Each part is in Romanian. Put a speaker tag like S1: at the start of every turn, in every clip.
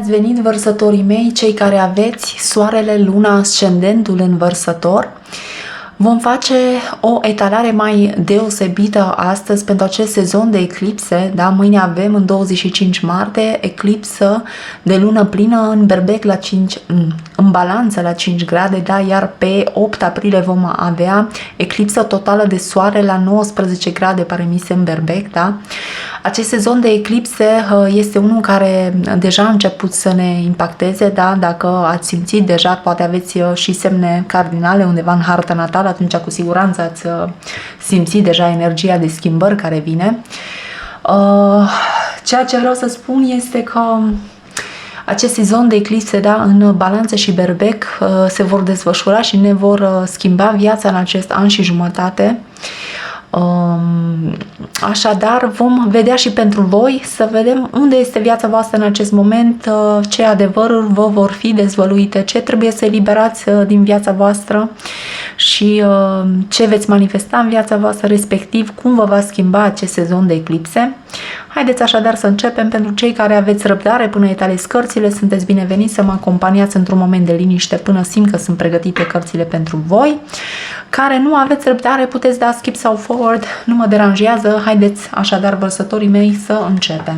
S1: Ați venit, vărsătorii mei, cei care aveți soarele, luna, ascendentul în vărsător. Vom face o etalare mai deosebită astăzi pentru acest sezon de eclipse. Da? Mâine avem în 25 martie eclipsă de lună plină în Berbec la 5, în balanță la 5 grade, da? Iar pe 8 aprilie vom avea eclipsă totală de soare la 19 grade parimise în Berbec. Da? Acest sezon de eclipse este unul care deja a început să ne impacteze, da? Dacă ați simțit deja, poate aveți și semne cardinale undeva în harta natală, atunci cu siguranță ați simțit deja energia de schimbări care vine. Ceea ce vreau să spun este că acest sezon de eclipse, da, în Balanță și Berbec se vor desfășura și ne vor schimba viața în acest an și jumătate. Așadar vom vedea și pentru voi, să vedem unde este viața voastră în acest moment, ce adevăruri vă vor fi dezvăluite, ce trebuie să eliberați din viața voastră și ce veți manifesta în viața voastră, respectiv cum vă va schimba acest sezon de eclipse. Haideți așadar să începem. Pentru cei care aveți răbdare până etalez cărțile, sunteți bineveniți să mă acompaniați într-un moment de liniște până simt că sunt pregătite cărțile pentru voi. Care nu aveți răbdare, puteți da skip sau forward, nu mă deranjează. Haideți așadar, vărsătorii mei, să începem.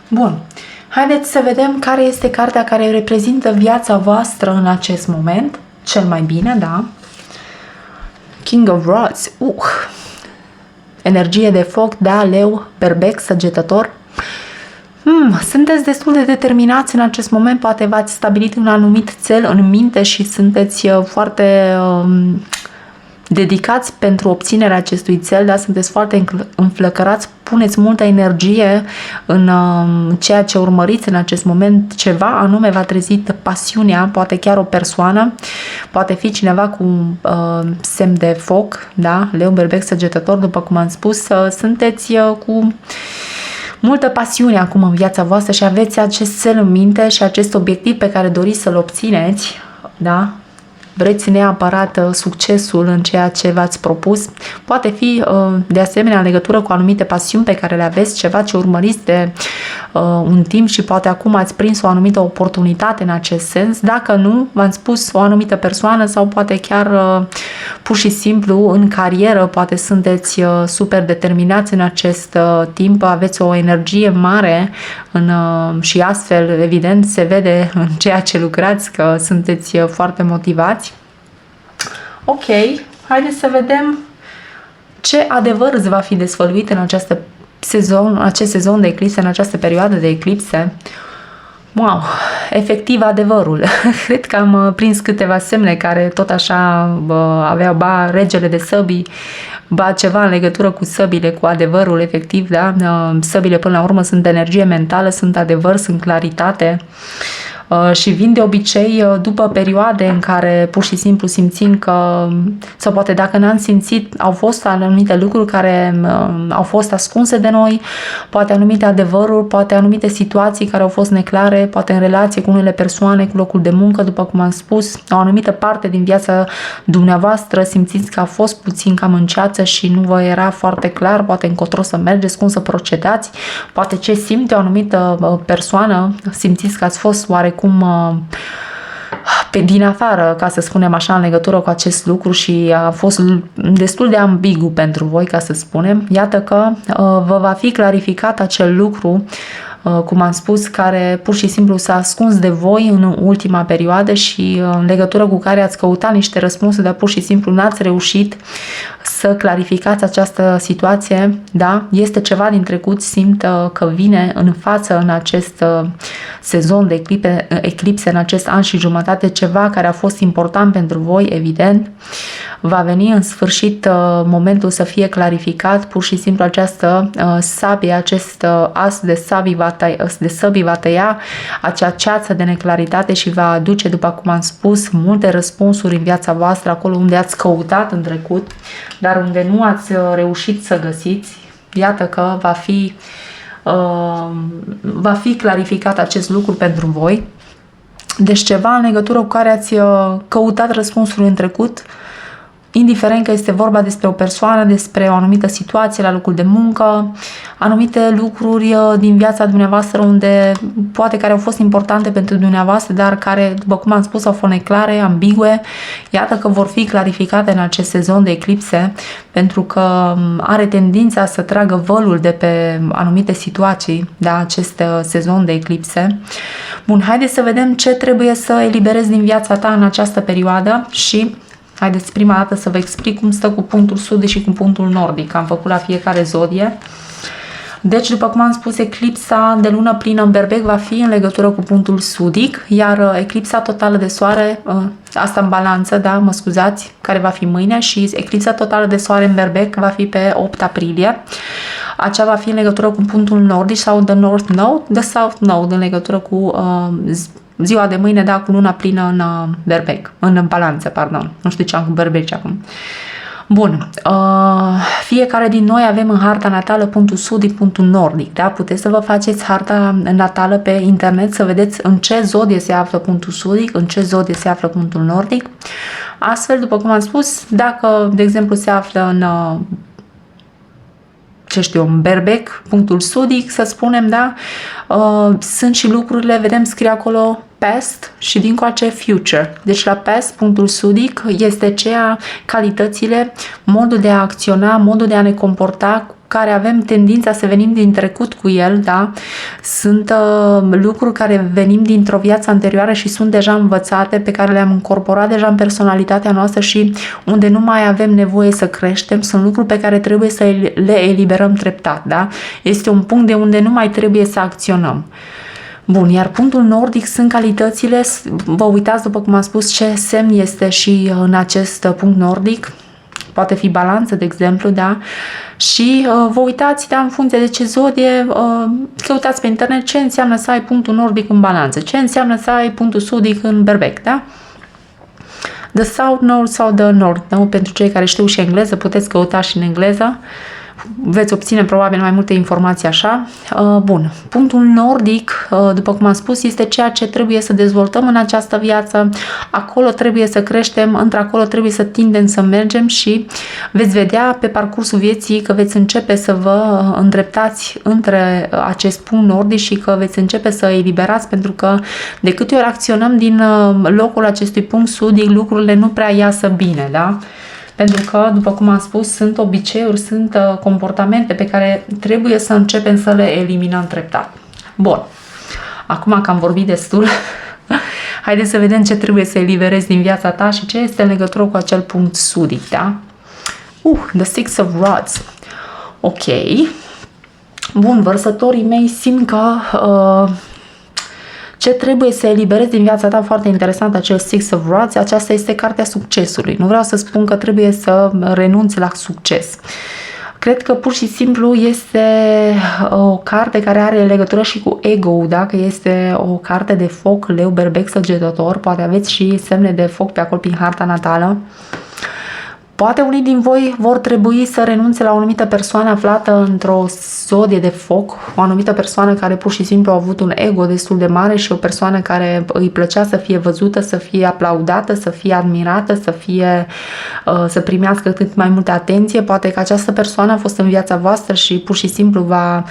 S1: Bun, haideți să vedem care este cartea care reprezintă viața voastră în acest moment, cel mai bine, da? King of Rods, energie de foc, da, leu, berbec, săgetător. Sunteți destul de determinați în acest moment, poate v-ați stabilit un anumit cel în minte și sunteți foarte dedicați pentru obținerea acestui cel, da? Sunteți foarte înflăcărați, puneți multă energie în ceea ce urmăriți în acest moment, ceva anume v-a trezit pasiunea, poate chiar o persoană, poate fi cineva cu semn de foc, da? Leu, berbec, săgetător, după cum am spus, sunteți cu multă pasiune acum în viața voastră și aveți acest cel în minte și acest obiectiv pe care doriți să-l obțineți, da? Vreți neapărat succesul în ceea ce v-ați propus. Poate fi de asemenea în legătură cu anumite pasiuni pe care le aveți, ceva ce urmăriți de un timp și poate acum ați prins o anumită oportunitate în acest sens. Dacă nu, v-am spus, o anumită persoană sau poate chiar pur și simplu în carieră, poate sunteți super determinați în acest timp, aveți o energie mare și astfel, evident, se vede în ceea ce lucrați că sunteți foarte motivați. Ok, haideți să vedem ce adevăr îți va fi dezvăluit în acest sezon de eclipse, în această perioadă de eclipse. Wow, efectiv adevărul. Cred că am prins câteva semne care tot așa aveau regele de săbii, ceva în legătură cu săbile, cu adevărul, efectiv, da? Săbile până la urmă sunt energie mentală, sunt adevăr, sunt claritate. Și vin de obicei după perioade în care pur și simplu simțim că, sau poate dacă n-am simțit, au fost anumite lucruri care au fost ascunse de noi, poate anumite adevăruri, poate anumite situații care au fost neclare, poate în relație cu unele persoane, cu locul de muncă, după cum am spus, o anumită parte din viața dumneavoastră simțiți că a fost puțin cam în ceață și nu vă era foarte clar, poate încotro să mergeți, cum să procedați, poate ce simte o anumită persoană, simțiți că ați fost oarecum pe din afară, ca să spunem așa, în legătură cu acest lucru și a fost destul de ambigu pentru voi, ca să spunem. Iată că vă va fi clarificat acel lucru, cum am spus, care pur și simplu s-a ascuns de voi în ultima perioadă și în legătură cu care ați căutat niște răspunsuri, dar pur și simplu n-ați reușit să clarificați această situație, da? Este ceva din trecut, simt că vine în față în acest sezon de eclipse, în acest an și jumătate, ceva care a fost important pentru voi, evident. va veni în sfârșit momentul să fie clarificat. Pur și simplu această sabie, acest as de săbii va tăia acea ceață de neclaritate și va aduce, după cum am spus, multe răspunsuri în viața voastră, acolo unde ați căutat în trecut, dar unde nu ați reușit să găsiți. Iată că va fi clarificat acest lucru pentru voi. Deci ceva în legătură cu care ați căutat răspunsuri în trecut, indiferent că este vorba despre o persoană, despre o anumită situație la locul de muncă, anumite lucruri din viața dumneavoastră unde poate care au fost importante pentru dumneavoastră, dar care, după cum am spus, au fost neclare, ambigue. Iată că vor fi clarificate în acest sezon de eclipse, pentru că are tendința să tragă vălul de pe anumite situații, da, acest sezon de eclipse. Bun, haideți să vedem ce trebuie să eliberezi din viața ta în această perioadă și haideți prima dată să vă explic cum stă cu punctul sudic și cu punctul nordic. Am făcut la fiecare zodie. Deci, după cum am spus, eclipsa de lună plină în Berbec va fi în legătură cu punctul sudic, iar eclipsa totală de soare, asta în balanță, da, mă scuzați, care va fi mâine, și eclipsa totală de soare în Berbec va fi pe 8 aprilie. Acea va fi în legătură cu punctul nordic sau the North Node, the South Node, în legătură cu ziua de mâine, da, cu luna plină în Berbec, în balanță, pardon. Nu știu ce am cu Berbec acum. Bun, fiecare din noi avem în harta natală punctul sudic, punctul nordic, da? Puteți să vă faceți harta natală pe internet, să vedeți în ce zodie se află punctul sudic, în ce zodie se află punctul nordic. Astfel, după cum am spus, dacă, de exemplu, se află în în Berbec, punctul sudic, să spunem, da? Sunt și lucrurile, vedem, scrie acolo past și dincoace future. Deci la past, punctul sudic, este calitățile, modul de a acționa, modul de a ne comporta, care avem tendința să venim din trecut cu el, da? Sunt lucruri care venim dintr-o viață anterioară și sunt deja învățate, pe care le-am incorporat deja în personalitatea noastră și unde nu mai avem nevoie să creștem. Sunt lucruri pe care trebuie să le eliberăm treptat, da? Este un punct de unde nu mai trebuie să acționăm. Bun, iar punctul nordic sunt calitățile, vă uitați, după cum am spus, ce semn este și în acest punct nordic. Poate fi balanță, de exemplu, da? Și vă uitați, da, în funcție de ce zodie, căutați pe internet ce înseamnă să ai punctul nordic în balanță, ce înseamnă să ai punctul sudic în Berbec, da? The South Node sau The North, da? Pentru cei care știu și engleză, puteți căuta și în engleză. Veți obține probabil mai multe informații așa. Bun. Punctul nordic, după cum am spus, este ceea ce trebuie să dezvoltăm în această viață. Acolo trebuie să creștem, într-acolo trebuie să tindem să mergem și veți vedea pe parcursul vieții că veți începe să vă îndreptați între acest punct nordic și că veți începe să eliberați, pentru că de câte ori acționăm din locul acestui punct sudic, lucrurile nu prea iasă bine, da? Pentru că, după cum am spus, sunt obiceiuri, sunt comportamente pe care trebuie să începem să le eliminăm treptat. Bun. Acum că am vorbit destul, haideți să vedem ce trebuie să eliberezi din viața ta și ce este în legătură cu acel punct sudic, da? The Six of Rods. Ok. Bun, vărsătorii mei, simt că ce trebuie să eliberezi din viața ta, foarte interesant, acel Six of Rods, aceasta este cartea succesului. Nu vreau să spun că trebuie să renunți la succes. Cred că pur și simplu este o carte care are legătură și cu ego, da? Că este o carte de foc, leu, berbec, săgetător, poate aveți și semne de foc pe acolo prin harta natală. Poate unii din voi vor trebui să renunțe la o anumită persoană aflată într-o zodie de foc, o anumită persoană care pur și simplu a avut un ego destul de mare și o persoană care îi plăcea să fie văzută, să fie aplaudată, să fie admirată, să primească cât mai multă atenție. Poate că această persoană a fost în viața voastră și pur și simplu v-a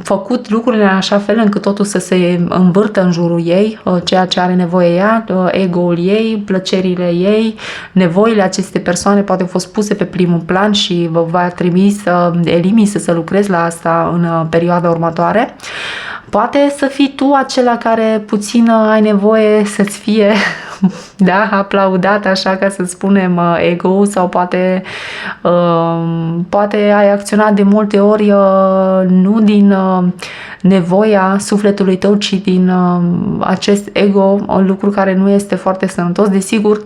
S1: făcut lucrurile în așa fel încât totul să se învârtă în jurul ei, ceea ce are nevoie ea, ego-ul ei, plăcerile ei, nevoile acestei persoane poate au fost puse pe primul plan și vă va trebui să elimini, să lucrezi la asta în perioada următoare. Poate să fii tu acela care puțin ai nevoie să-ți fie aplaudat, așa ca să spunem, ego, sau poate ai acționat de multe ori nu din nevoia sufletului tău, ci din acest ego, un lucru care nu este foarte sănătos. Desigur,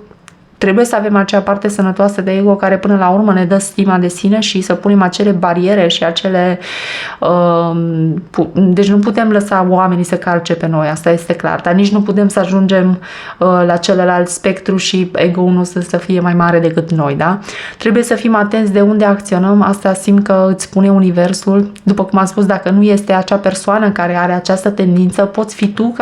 S1: trebuie să avem acea parte sănătoasă de ego care până la urmă ne dă stima de sine și să punem acele bariere și acele... deci nu putem lăsa oamenii să calce pe noi, asta este clar, dar nici nu putem să ajungem la celălalt spectru și ego-ul nostru să fie mai mare decât noi, da? Trebuie să fim atenți de unde acționăm, asta simt că îți spune Universul. După cum am spus, dacă nu este acea persoană care are această tendință, poți fi tu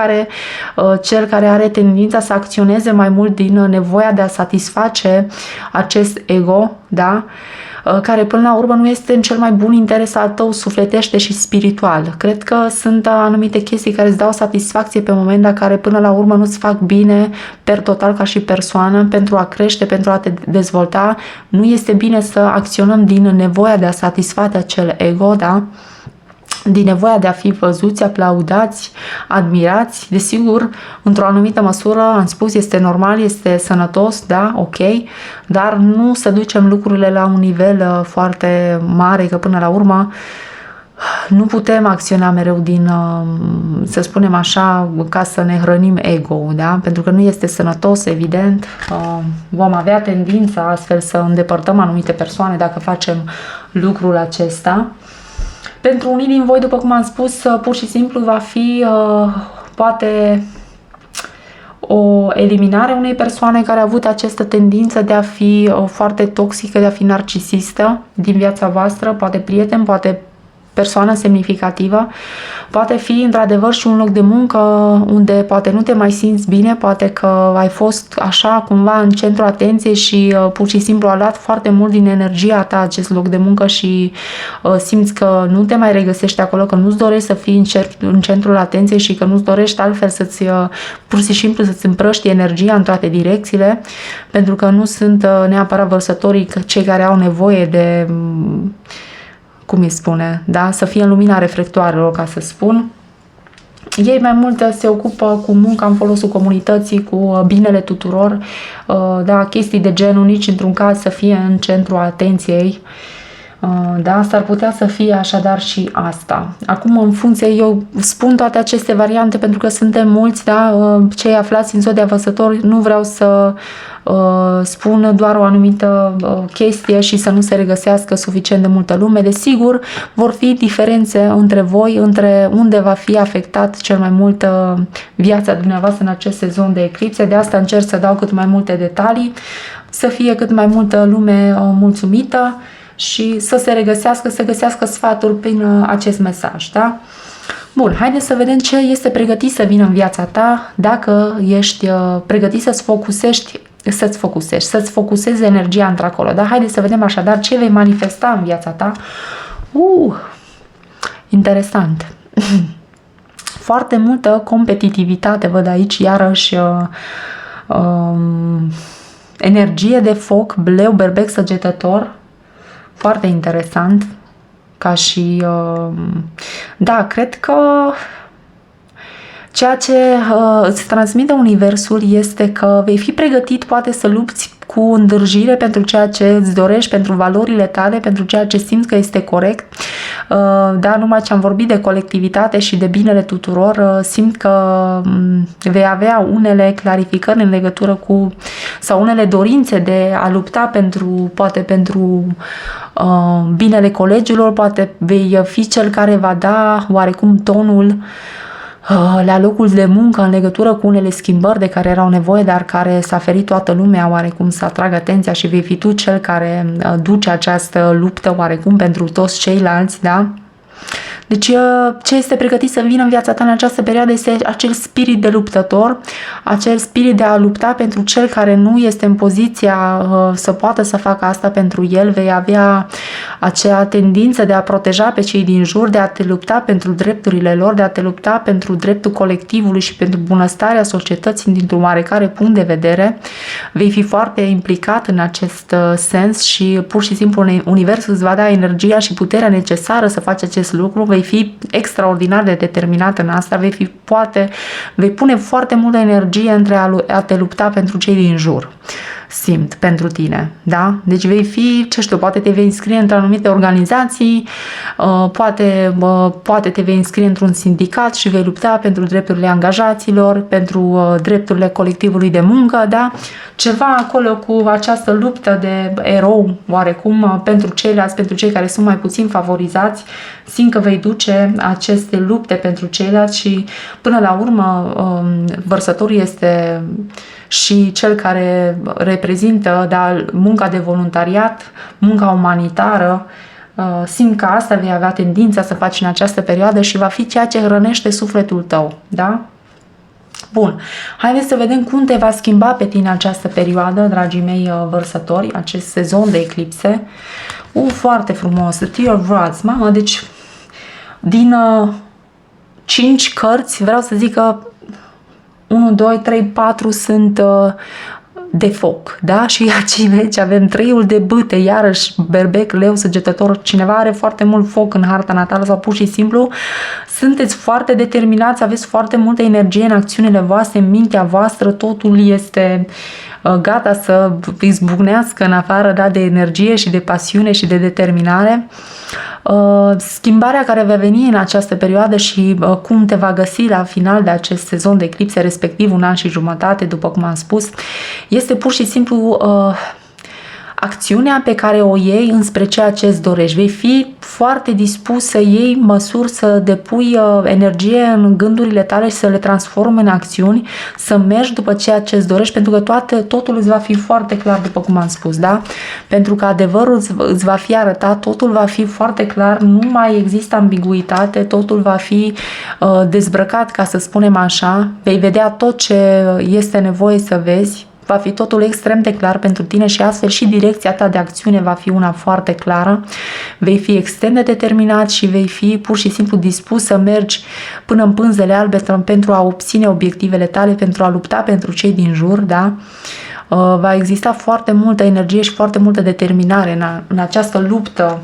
S1: cel care are tendința să acționeze mai mult din nevoia de a satisface acest ego, da? Care până la urmă nu este în cel mai bun interes al tău sufletește și spiritual. Cred că sunt anumite chestii care îți dau satisfacție pe moment, dar care până la urmă nu-ți fac bine per total ca și persoană pentru a crește, pentru a te dezvolta. Nu este bine să acționăm din nevoia de a satisface acel ego, da? Din nevoia de a fi văzuți, aplaudați, admirați. Desigur, într-o anumită măsură, am spus, este normal, este sănătos, da, ok, dar nu să ducem lucrurile la un nivel foarte mare, că până la urmă nu putem acționa mereu din, să spunem așa, ca să ne hrănim ego-ul, da? Pentru că nu este sănătos, evident. Vom avea tendința astfel să îndepărtăm anumite persoane dacă facem lucrul acesta. Pentru unii din voi, după cum am spus, pur și simplu va fi poate o eliminare a unei persoane care a avut această tendință de a fi foarte toxică, de a fi narcisistă din viața voastră, poate prieten, poate persoană semnificativă, poate fi într-adevăr și un loc de muncă unde poate nu te mai simți bine, poate că ai fost așa cumva în centrul atenției și pur și simplu a luat foarte mult din energia ta acest loc de muncă și simți că nu te mai regăsești acolo, că nu-ți dorești să fii în centrul atenției și că nu-ți dorești altfel să-ți pur și simplu să-ți împrăști energia în toate direcțiile, pentru că nu sunt neapărat vărsătorii cei care au nevoie de, cum îi spune, da? Să fie în lumina reflectoarelor, ca să spun. Ei mai mult se ocupă cu munca în folosul comunității, cu binele tuturor, da? Chestii de genul, nici într-un caz să fie în centrul atenției. Da, s-ar putea să fie așadar și asta. Acum, în funcție, eu spun toate aceste variante pentru că suntem mulți, da, cei aflați în zodia Vărsător, nu vreau să spun doar o anumită chestie și să nu se regăsească suficient de multă lume. Desigur, vor fi diferențe între voi, între unde va fi afectat cel mai mult viața dumneavoastră în acest sezon de eclipse. De asta încerc să dau cât mai multe detalii, să fie cât mai multă lume mulțumită și să se regăsească, să găsească sfaturi prin acest mesaj, da? Bun, haideți să vedem ce este pregătit să vină în viața ta, dacă ești pregătit să-ți focusezi energia într-acolo, da? Haideți să vedem așadar ce vei manifesta în viața ta. Interesant. Foarte multă competitivitate văd aici, iarăși energie de foc, leu, berbec, săgetător. Foarte interesant, ca și, da, cred că ceea ce îți transmite Universul este că vei fi pregătit poate să lupți cu îndârjire pentru ceea ce îți dorești, pentru valorile tale, pentru ceea ce simți că este corect. Da, numai ce am vorbit de colectivitate și de binele tuturor, simt că vei avea unele clarificări în legătură cu, sau unele dorințe de a lupta poate pentru binele colegilor, poate vei fi cel care va da oarecum tonul la locul de muncă în legătură cu unele schimbări de care erau nevoie, dar care s-a ferit toată lumea oarecum să atragă atenția și vei fi tu cel care duce această luptă oarecum pentru toți ceilalți, da? Deci ce este pregătit să vină în viața ta în această perioadă este acel spirit de luptător, acel spirit de a lupta pentru cel care nu este în poziția să poată să facă asta pentru el. Vei avea acea tendință de a proteja pe cei din jur, de a te lupta pentru drepturile lor, de a te lupta pentru dreptul colectivului și pentru bunăstarea societății dintr-un oarecare punct de vedere. Vei fi foarte implicat în acest sens și pur și simplu Universul îți va da energia și puterea necesară să faci acest lucru. Vei fi extraordinar de determinat în asta, vei pune foarte multă energie între a te lupta pentru cei din jur. simt pentru tine, da? Deci vei fi, ce știu, poate te vei înscrie într anumite organizații, poate te vei înscrie într-un sindicat și vei lupta pentru drepturile angajaților, pentru drepturile colectivului de muncă, da? Ceva acolo cu această luptă de erou, oarecum, pentru ceilalți, pentru cei care sunt mai puțin favorizați, simt că vei duce aceste lupte pentru ceilalți și până la urmă vărsătorul este și cel care reprezintă munca de voluntariat, munca umanitară. Simt că asta vei avea tendința să faci în această perioadă și va fi ceea ce hrănește sufletul tău, da? Bun, haideți să vedem cum te va schimba pe tine această perioadă, dragii mei vărsători, acest sezon de eclipse. Foarte frumos, The Three of Rods, mamă, deci din 5 cărți, vreau să zic că 1, 2, 3, 4 sunt de foc, da? Și aici avem 3-ul de bâte, iarăși berbec, leu, săgetător. Cineva are foarte mult foc în harta natală sau pur și simplu sunteți foarte determinați, aveți foarte multă energie în acțiunile voastre, în mintea voastră, totul este gata să izbucnească în afară, da, de energie și de pasiune și de determinare. Schimbarea care va veni în această perioadă și cum te va găsi la final de acest sezon de eclipse, respectiv 1 an și jumătate, după cum am spus, este pur și simplu acțiunea pe care o iei înspre ceea ce îți dorești. Vei fi foarte dispus să iei măsuri, să depui energie în gândurile tale și să le transformi în acțiuni, să mergi după ceea ce îți dorești, pentru că totul îți va fi foarte clar, după cum am spus, da? Pentru că adevărul îți va fi arătat, totul va fi foarte clar, nu mai există ambiguitate, totul va fi dezbrăcat, ca să spunem așa, vei vedea tot ce este nevoie să vezi. Va fi totul extrem de clar pentru tine și astfel și direcția ta de acțiune va fi una foarte clară. Vei fi extrem de determinat și vei fi pur și simplu dispus să mergi până în pânzele albe pentru a obține obiectivele tale, pentru a lupta pentru cei din jur, da? Va exista foarte multă energie și foarte multă determinare în această luptă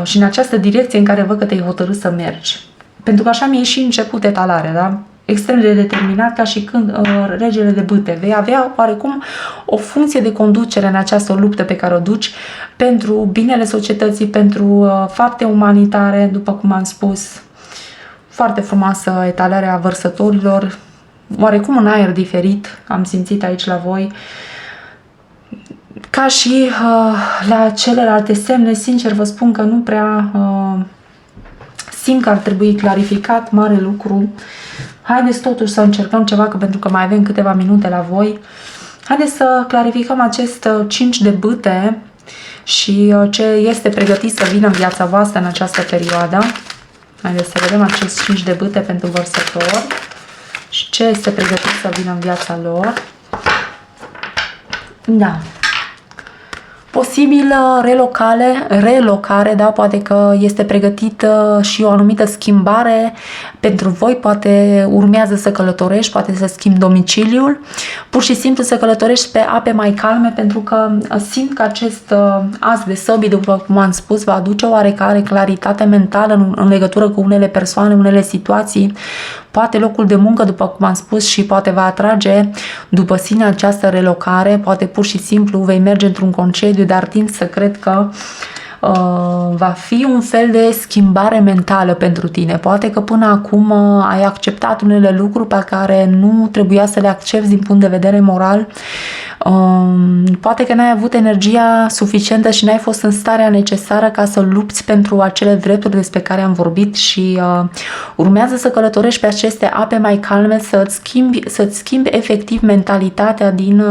S1: și în această direcție în care văd că te-ai hotărât să mergi. Pentru că așa mi-e și început etalarea, da? Extrem de determinat, ca și când regele de bâte. Vei avea oarecum o funcție de conducere în această luptă pe care o duci pentru binele societății, pentru fapte umanitare, după cum am spus. Foarte frumoasă etalarea vărsătorilor, oarecum un aer diferit, am simțit aici la voi. Ca și la celelalte semne, sincer vă spun că nu prea simt că ar trebui clarificat mare lucru. Haideți totuși să încercăm ceva, pentru că mai avem câteva minute la voi. Haideți să clarificăm acest 5 de bâte și ce este pregătit să vină în viața voastră în această perioadă. Haideți să vedem acest 5 de bâte pentru vărsători și ce este pregătit să vină în viața lor. Da. Posibil relocare, da, poate că este pregătită și o anumită schimbare pentru voi, poate urmează să călătorești, poate să schimbi domiciliul, pur și simplu să călătorești pe ape mai calme, pentru că simt că acest as de săbii, după cum am spus, va aduce oarecare claritate mentală în legătură cu unele persoane, unele situații, poate locul de muncă, după cum am spus, și poate va atrage după sine această relocare, poate pur și simplu vei merge într-un concediu, dar tind să cred că va fi un fel de schimbare mentală pentru tine. Poate că până acum ai acceptat unele lucruri pe care nu trebuia să le accepti din punct de vedere moral. Poate că n-ai avut energia suficientă și n-ai fost în starea necesară ca să lupți pentru acele drepturi despre care am vorbit și urmează să călătorești pe aceste ape mai calme, să-ți schimbi efectiv mentalitatea din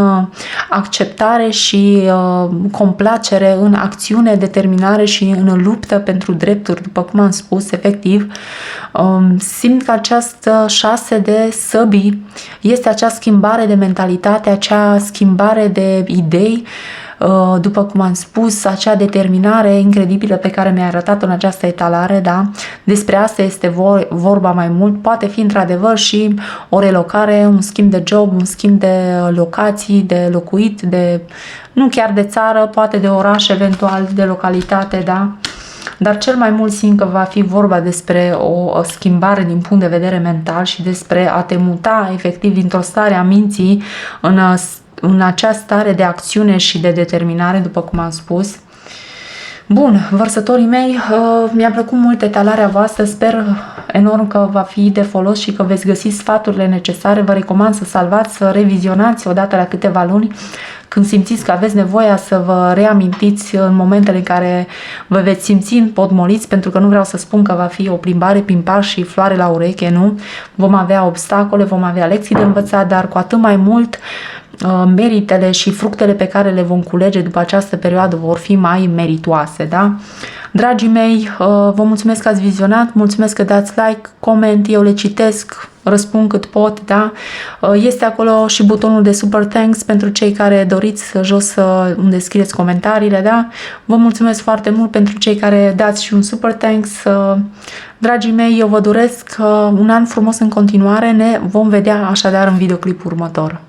S1: acceptare și complacere în acțiune, determinare și în luptă pentru drepturi, după cum am spus, efectiv. Simt că această 6 de săbii este acea schimbare de mentalitate, acea schimbare de idei, după cum am spus, acea determinare incredibilă pe care mi-a arătat-o în această etalare, da? Despre asta este vorba mai mult. Poate fi într-adevăr și o relocare, un schimb de job, un schimb de locații, de locuit, nu chiar de țară, poate de oraș, eventual de localitate, da? Dar cel mai mult simt că va fi vorba despre o schimbare din punct de vedere mental și despre a te muta efectiv dintr-o stare a minții în acea stare de acțiune și de determinare, după cum am spus. Bun, vărsătorii mei, mi-a plăcut mult etalarea voastră, sper enorm că va fi de folos și că veți găsi sfaturile necesare. Vă recomand să salvați, să revizionați odată la câteva luni, când simțiți că aveți nevoia să vă reamintiți în momentele în care vă veți simți împotmoliți, pentru că nu vreau să spun că va fi o plimbare prin parc și floare la ureche, nu? Vom avea obstacole, vom avea lecții de învățat, dar cu atât mai mult meritele și fructele pe care le vom culege după această perioadă vor fi mai meritoase, da? Dragii mei, vă mulțumesc că ați vizionat, mulțumesc că dați like, coment, eu le citesc, răspund cât pot, da? Este acolo și butonul de super thanks pentru cei care doriți jos unde scrieți comentariile, da? Vă mulțumesc foarte mult pentru cei care dați și un super thanks. Dragii mei, eu vă doresc un an frumos în continuare, ne vom vedea așadar în videoclipul următor.